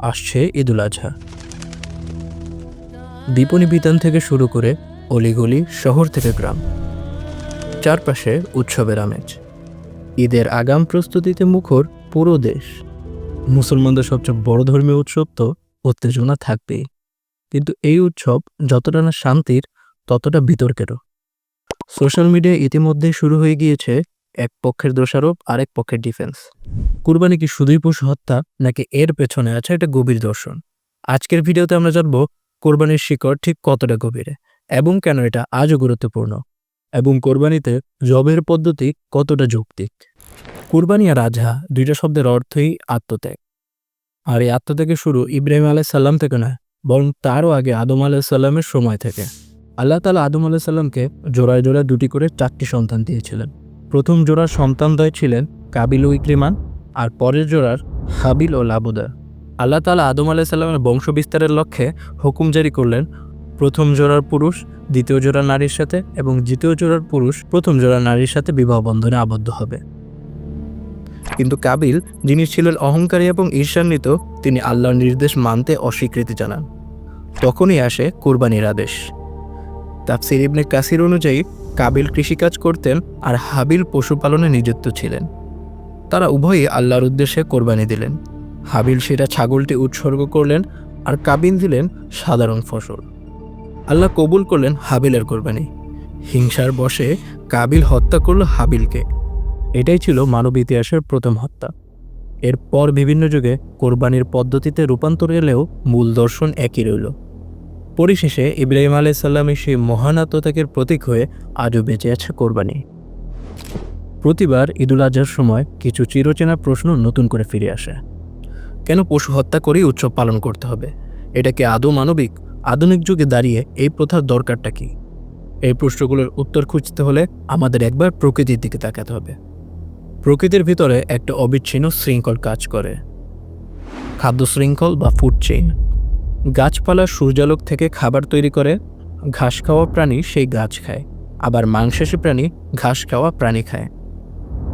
আসছে ঈদুল আজহা। বিপণী বিতান থেকে শুরু করে অলিগলি, শহর থেকে গ্রাম, চারপাশে উৎসবের আমেজ। ঈদের আগাম প্রস্তুতিতে মুখর পুরো দেশ। মুসলমানদের সবচেয়ে বড় ধর্মীয় উৎসব তো উত্তেজনা থাকবেই, কিন্তু এই উৎসব যতটা না শান্তির, ততটা বিতর্কেরও। সোশ্যাল মিডিয়ায় ইতিমধ্যেই শুরু হয়ে গিয়েছে এক পক্ষের দোষারোপ, আরেক পক্ষের ডিফেন্স। কুরবানি কি শুধুই পশু হত্যা, নাকি এর পেছনে আছে একটা গভীর দর্শন? আজকের ভিডিওতে আমরা জানব কোরবানির শিকড় ঠিক কতটা গভীরে এবং কেন এটা আজও গুরুত্বপূর্ণ, এবং কোরবানিতে জবের পদ্ধতি কতটা যৌক্তিক। কুরবানি আর আজহা দুইটা শব্দের অর্থই আত্মত্যাগ, আর এই আত্মত্যাগের শুরু ইব্রাহিম আলাইসাল্লাম থেকে নয়, বরং তারও আগে আদম আলাইসাল্লামের সময় থেকে। আল্লাহ তাআলা আদম আলাইসাল্লামকে জোড়ায় জোড়ায় দুটি করে 4টি সন্তান দিয়েছিলেন। প্রথম জোড়ার সন্তানদ্বয় ছিলেন কাবিল ও ইকরিমান, আর পরের জোড়ার হাবিল ও লাবুদা। আল্লাহ তাআলা আদম আলাইসাল্লামের বংশ বিস্তারের লক্ষ্যে হুকুম জারি করলেন, প্রথম জোড়ার পুরুষ দ্বিতীয় জোড়ার নারীর সাথে এবং দ্বিতীয় জোড়ার পুরুষ প্রথম জোড়ার নারীর সাথে বিবাহ বন্ধনে আবদ্ধ হবে। কিন্তু কাবিল, যিনি ছিলেন অহংকারী এবং ঈর্ষান্বিত, তিনি আল্লাহর নির্দেশ মানতে অস্বীকৃতি জানান। তখনই আসে কুরবানির আদেশ। তাফসীর ইবনে কাসির অনুযায়ী কাবিল কৃষিকাজ করতেন আর হাবিল পশুপালনে নিযুক্ত ছিলেন। তারা উভয়ই আল্লাহর উদ্দেশ্যে কোরবানি দিলেন। হাবিল সেটা ছাগলটি উৎসর্গ করলেন, আর কাবিল দিলেন সাধারণ ফসল। আল্লাহ কবুল করলেন হাবিলের কোরবানি। হিংসার বশে কাবিল হত্যা করল হাবিলকে। এটাই ছিল মানব ইতিহাসের প্রথম হত্যা। এরপর বিভিন্ন যুগে কোরবানির পদ্ধতিতে রূপান্তর এলেও মূল দর্শন একই রইল। পরিশেষে ইব্রাহিম আলাইসাল্লামের সেই মহান আত্মত্যাগের প্রতীক হয়ে আজও বেঁচে আছে কোরবানি। প্রতিবার ঈদুল আজহার সময় কিছু চিরচেনা প্রশ্ন নতুন করে ফিরে আসে। কেন পশু হত্যা করেই উৎসব পালন করতে হবে? এটা কি আদৌ মানবিক? আধুনিক যুগে দাঁড়িয়ে এই প্রথার দরকারটা কি? এই প্রশ্নগুলোর উত্তর খুঁজতে হলে আমাদের একবার প্রকৃতির দিকে তাকাতে হবে। প্রকৃতির ভিতরে একটা অবিচ্ছিন্ন শৃঙ্খল কাজ করে, খাদ্য শৃঙ্খল বা ফুড চেইন। গাছপালা সূর্যালোক থেকে খাবার তৈরি করে, ঘাস খাওয়া প্রাণী সেই গাছ খায়, আবার মাংসাশী প্রাণী ঘাস খাওয়া প্রাণী খায়,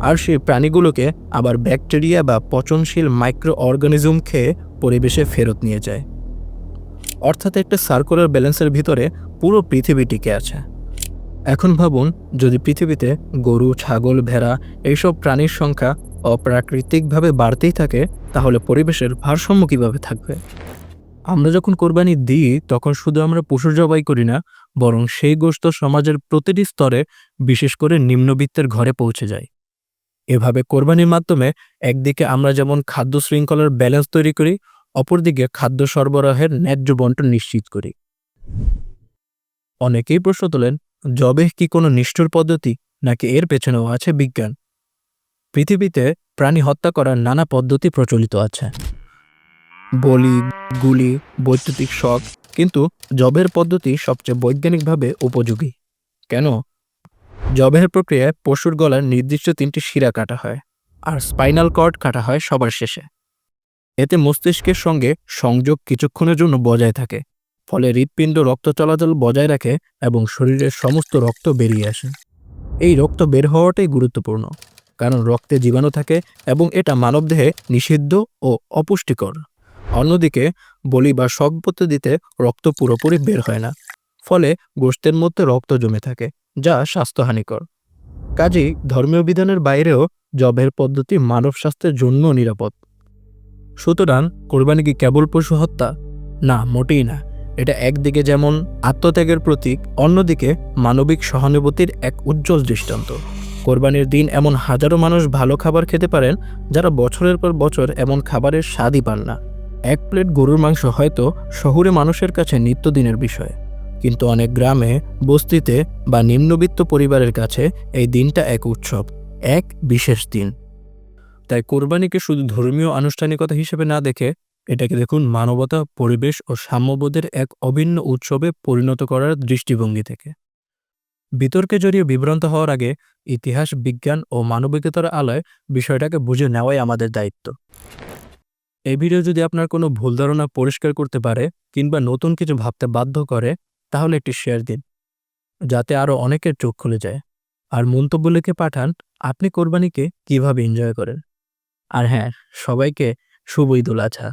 আর সেই প্রাণীগুলোকে আবার ব্যাকটেরিয়া বা পচনশীল মাইক্রো অর্গানিজম খেয়ে পরিবেশে ফেরত নিয়ে যায়। অর্থাৎ একটা সার্কুলার ব্যালেন্সের ভিতরে পুরো পৃথিবী টিকে আছে। এখন ভাবুন, যদি পৃথিবীতে গরু, ছাগল, ভেড়া এইসব প্রাণীর সংখ্যা অপ্রাকৃতিকভাবে বাড়তেই থাকে, তাহলে পরিবেশের ভারসাম্য কীভাবে থাকবে? আমরা যখন কোরবানি দিই, তখন শুধু আমরা পশু জবাই করি না, বরং সেই গোশত সমাজের প্রতিটি স্তরে, বিশেষ করে নিম্নবিত্তের ঘরে পৌঁছে যায়। এভাবে কোরবানির মাধ্যমে একদিকে আমরা যেমন খাদ্য শৃঙ্খলার ব্যালেন্স তৈরি করি, অপরদিকে খাদ্য সরবরাহের ন্যায্য বন্টন নিশ্চিত করি। অনেকেই প্রশ্ন তোলেন, জবেহ কি কোনো নিষ্ঠুর পদ্ধতি, নাকি এর পেছনেও আছে বিজ্ঞান? পৃথিবীতে প্রাণী হত্যা করার নানা পদ্ধতি প্রচলিত আছে, বলি, গুলি, বৈদ্যুতিক শক, কিন্তু জবের পদ্ধতি সবচেয়ে বৈজ্ঞানিকভাবে উপযোগী। কেন? জবেহের প্রক্রিয়ায় পশুর গলার নির্দিষ্ট 3টি শিরা কাটা হয়, আর স্পাইনাল কর্ড কাটা হয় সবার শেষে। এতে মস্তিষ্কের সঙ্গে সংযোগ কিছুক্ষণের জন্য বজায় থাকে, ফলে হৃৎপিণ্ড রক্ত চলাচল বজায় রাখে এবং শরীরের সমস্ত রক্ত বেরিয়ে আসে। এই রক্ত বের হওয়াটাই গুরুত্বপূর্ণ, কারণ রক্তে জীবাণু থাকে এবং এটা মানবদেহে নিষিদ্ধ ও অপুষ্টিকর। অন্যদিকে বলি বা শক পদ্ধতিতে রক্ত পুরোপুরি বের হয় না, ফলে গোশতের মধ্যে রক্ত জমে থাকে, যা স্বাস্থ্যহানিকর। কাজেই ধর্মীয় বিধানের বাইরেও জবের পদ্ধতি মানব স্বাস্থ্যের জন্য নিরাপদ। সুতরাং কোরবানি কি কেবল পশু হত্যা? না, মোটেই না। এটা একদিকে যেমন আত্মত্যাগের প্রতীক, অন্যদিকে মানবিক সহানুভূতির এক উজ্জ্বল দৃষ্টান্ত। কোরবানির দিন এমন হাজারো মানুষ ভালো খাবার খেতে পারেন, যারা বছরের পর বছর এমন খাবারের স্বাদই পান না। এক প্লেট গরুর মাংস হয়তো শহুরে মানুষের কাছে নিত্যদিনের বিষয়, কিন্তু অনেক গ্রামে, বস্তিতে বা নিম্নবিত্ত পরিবারের কাছে এই দিনটা এক উৎসব, এক বিশেষ দিন। তাই কোরবানিকে শুধু ধর্মীয় আনুষ্ঠানিকতা হিসেবে না দেখে, এটাকে দেখুন মানবতা, পরিবেশ ও সাম্যবোধের এক অভিন্ন উৎসবে পরিণত করার দৃষ্টিভঙ্গি থেকে। বিতর্কে জড়িয়ে বিভ্রান্ত হওয়ার আগে ইতিহাস, বিজ্ঞান ও মানবিকতার আলোয় বিষয়টাকে বুঝে নেওয়াই আমাদের দায়িত্ব। এই ভিডিও যদি আপনার কোনো ভুল ধারণা পরিষ্কার করতে পারে কিংবা নতুন কিছু ভাবতে বাধ্য করে, তাহলে একটি শেয়ার দিন, যাতে আরও অনেকের চোখ খুলে যায়। আর মন্তব্য লিখে পাঠান আপনি কোরবানিকে কিভাবে এনজয় করেন। আর হ্যাঁ, সবাইকে শুভ ঈদুল আজহা।